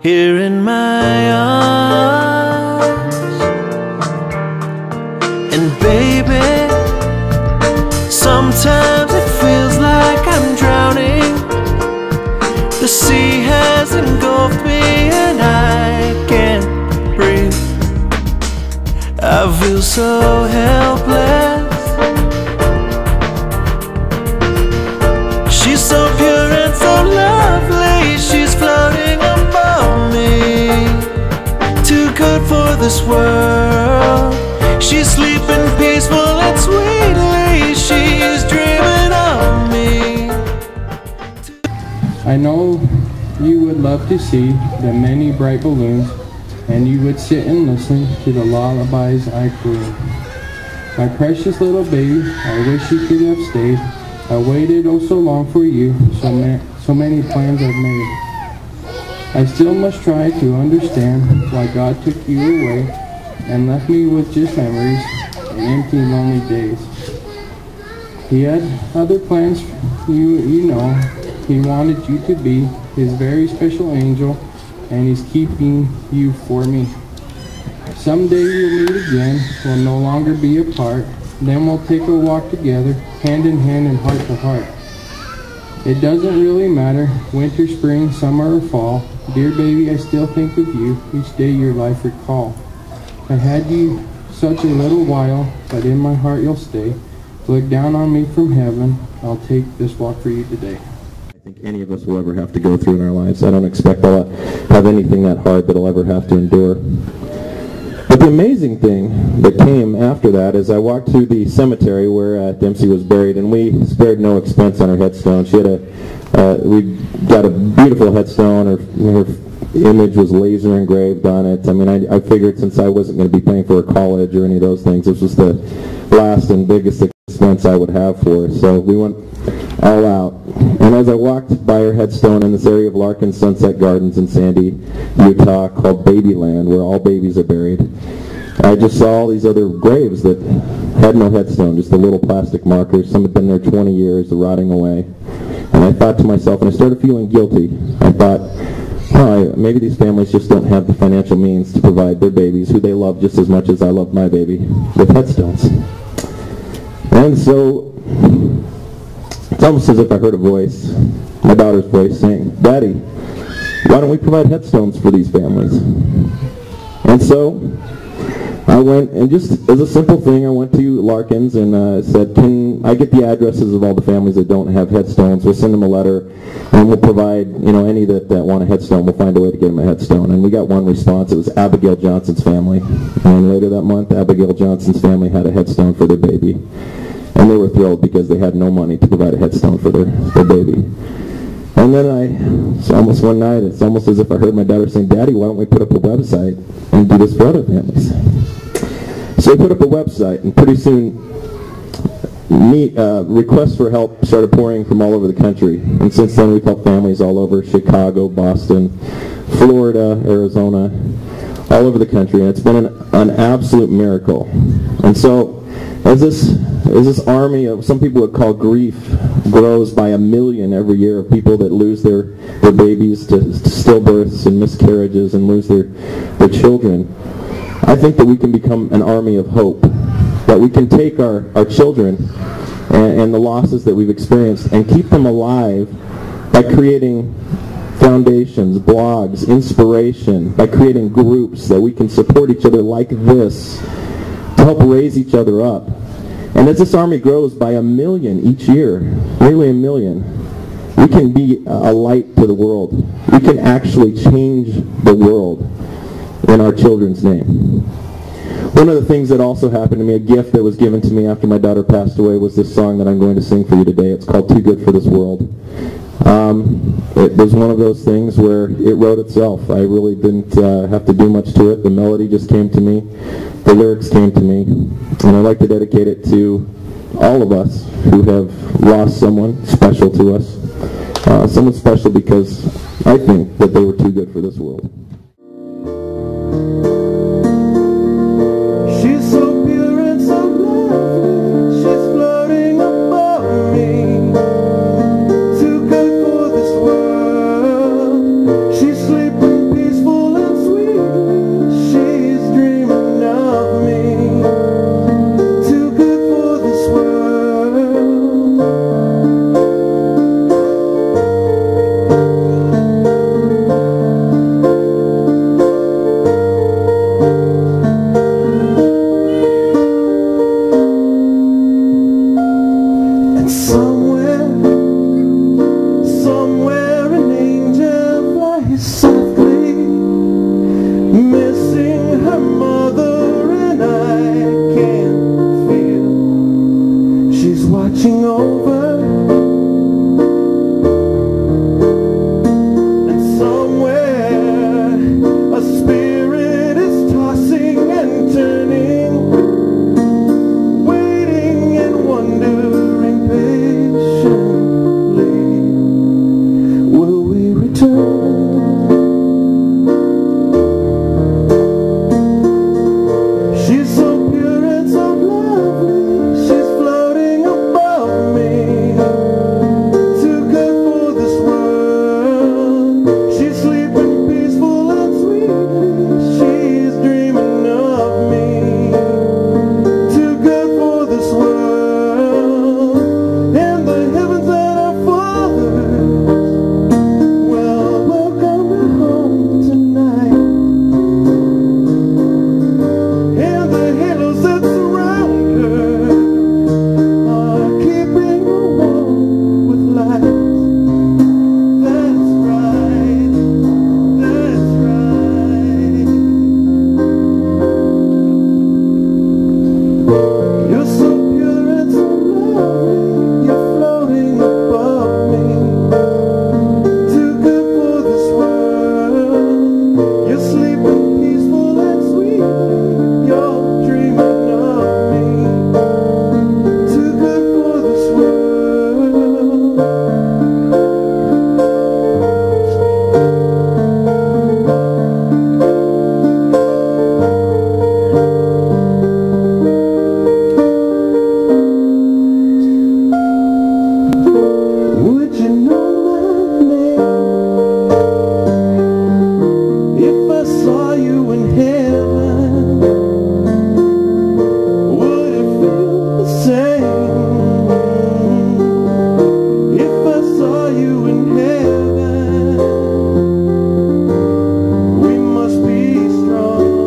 here in my arms. And baby, sometimes it feels like I'm drowning. The sea has engulfed me and I can't breathe. I feel so helpless. She's so pure and so lovely, she's floating above me. Too good for this world. She's sleeping peaceful and sweetly, she's dreaming of me. I know you would love to see the many bright balloons, and you would sit and listen to the lullabies I croon. My precious little baby, I wish you could have stayed. I waited oh so long for you, so many plans I've made. I still must try to understand why God took you away and left me with just memories and empty lonely days. He had other plans, you know. He wanted you to be his very special angel, and he's keeping you for me. Someday we'll meet again, we'll no longer be apart. Then we'll take a walk together, hand in hand and heart to heart. It doesn't really matter, winter, spring, summer or fall. Dear baby, I still think of you, each day your life recall. I had you such a little while, but in my heart you'll stay. Look down on me from heaven, I'll take this walk for you today. I think any of us will ever have to go through in our lives. I don't expect I'll have anything that hard that I'll ever have to endure. But the amazing thing that came after that is I walked through the cemetery where Dempsey was buried, and we spared no expense on her headstone. She had we got a beautiful headstone. Her image was laser engraved on it. I mean, I figured since I wasn't going to be paying for her college or any of those things, this was the last and biggest expense I would have for her. So we went all out. And as I walked by her headstone in this area of Larkin Sunset Gardens in Sandy, Utah, called Babyland, where all babies are buried, I just saw all these other graves that had no headstone, just the little plastic markers. Some had been there 20 years, rotting away. And I thought to myself, and I started feeling guilty. I thought, maybe these families just don't have the financial means to provide their babies, who they love just as much as I love my baby, with headstones. And so it's almost as if I heard a voice, my daughter's voice, saying, Daddy, why don't we provide headstones for these families? And so I went, and just as a simple thing, I went to Larkin's and said, can I get the addresses of all the families that don't have headstones? We'll send them a letter, and we'll provide, any that want a headstone, we'll find a way to get them a headstone. And we got one response. It was Abigail Johnson's family. And later that month, Abigail Johnson's family had a headstone for their baby. And they were thrilled because they had no money to provide a headstone for their baby. And then it's almost one night, it's almost as if I heard my daughter saying, Daddy, why don't we put up a website and do this for other families? So we put up a website, and pretty soon requests for help started pouring from all over the country. And since then we've helped families all over Chicago, Boston, Florida, Arizona, all over the country. And it's been an absolute miracle. And so as this army of, some people would call grief, grows by 1 million every year of people that lose their babies to stillbirths and miscarriages and lose their children, I think that we can become an army of hope, that we can take our children and the losses that we've experienced and keep them alive by creating foundations, blogs, inspiration, by creating groups that we can support each other like this to help raise each other up. And as this army grows by 1 million each year, nearly 1 million, we can be a light to the world. We can actually change the world in our children's name. One of the things that also happened to me, a gift that was given to me after my daughter passed away, was this song that I'm going to sing for you today. It's called Too Good for This World. It was one of those things where it wrote itself. I really didn't have to do much to it. The melody just came to me. The lyrics came to me. And I'd like to dedicate it to all of us who have lost someone special to us. Someone special because I think that they were too good for this world. She's so pure and so lovely, she's floating above me. Too good for this world. She's sleeping peacefully. Somewhere an angel flies softly, missing her mother, and I can feel she's watching over. And somewhere a spirit is tossing and turning, waiting and wondering patiently, will we return? She's so pure and so lovely, she's floating above me, too good for this world. She's sleeping peaceful and sweetly, she's dreaming of me, too good for this world. And the heavens and our fathers, well, welcome her home tonight. And the halos that surround her are keeping her warm with light. That's right, that's right. You're so pure and so lovely, you're floating above me, too good for this world. You're sleeping peaceful and sweetly, you're dreaming of me, too good for this world. Would you know my name if I saw you in heaven? Would it feel the same if I saw you in heaven? We must be strong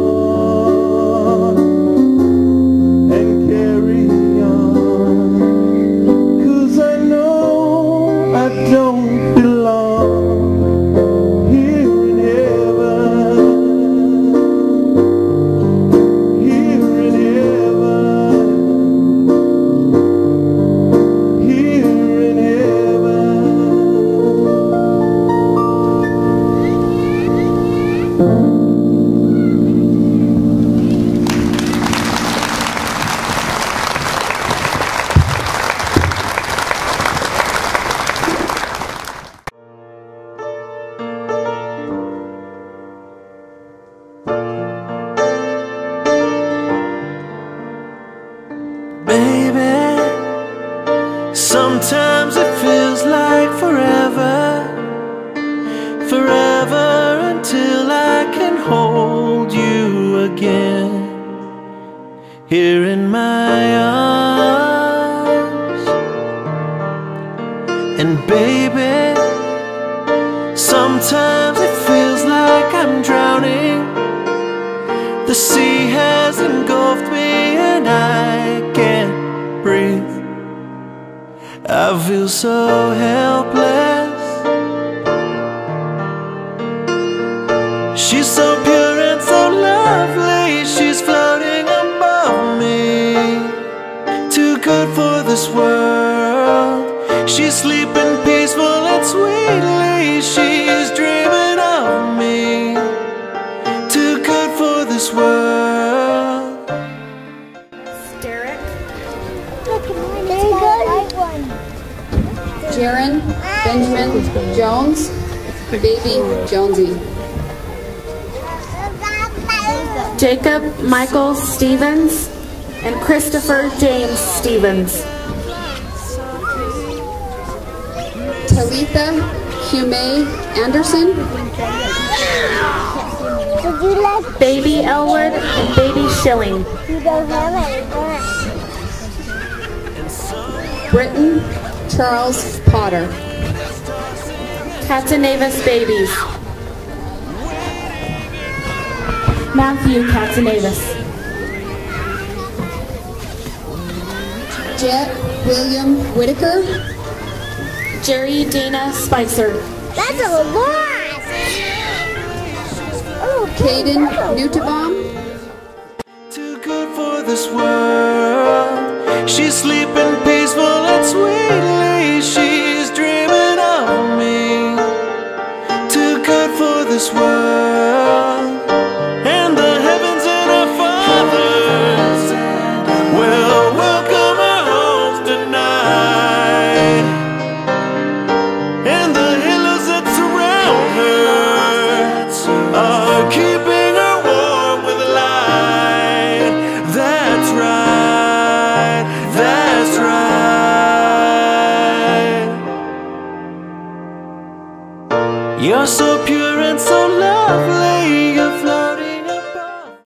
and carry on, 'cause I know I don't belong here in heaven, here in heaven, here in heaven. Baby, sometimes it feels like forever, forever until I can hold you again here in my arms. And baby, sometimes it feels like I'm drowning. The sea has engulfed me and I can't breathe. I feel so helpless. She's so pure and so lovely, she's floating above me, too good for this world. She's sleeping peaceful and sweetly, she's dreaming of me, too good for this world. Derek, Jaron Benjamin Jones, baby Jonesy. Jacob Michael Stevens, and Christopher James Stevens. Talitha Hume Anderson, Baby Elwood and Baby Schilling. Britton Charles Potter, Katanavis babies. Matthew Katanavis. Jet William Whitaker. Jerry Dana Spicer. That's a lot! Oh, Caden Newtabaum. Too good for this world. She's sleeping peaceful and sweetly. She's dreaming of me. Too good for this world. And the heavens and our fathers will welcome her home tonight. And the halos that surround her are keeping her warm with light. That's right, that's right. You're so pure and so lovely.